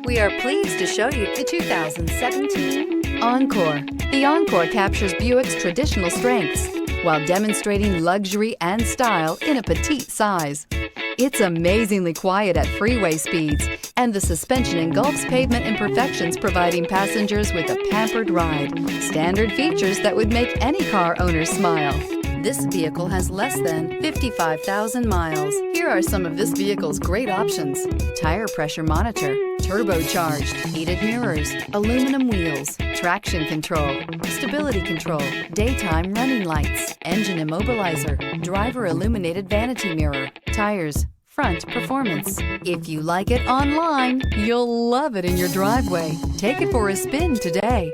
We are pleased to show you the 2017 Encore. The Encore captures Buick's traditional strengths while demonstrating luxury and style in a petite size. It's amazingly quiet at freeway speeds, and the suspension engulfs pavement imperfections, providing passengers with a pampered ride. Standard features that would make any car owner smile. This vehicle has less than 55,000 miles. Here are some of this vehicle's great options: tire pressure monitor, turbocharged, heated mirrors, aluminum wheels, traction control, stability control, daytime running lights, engine immobilizer, driver illuminated vanity mirror, tires, front performance. If you like it online, you'll love it in your driveway. Take it for a spin today.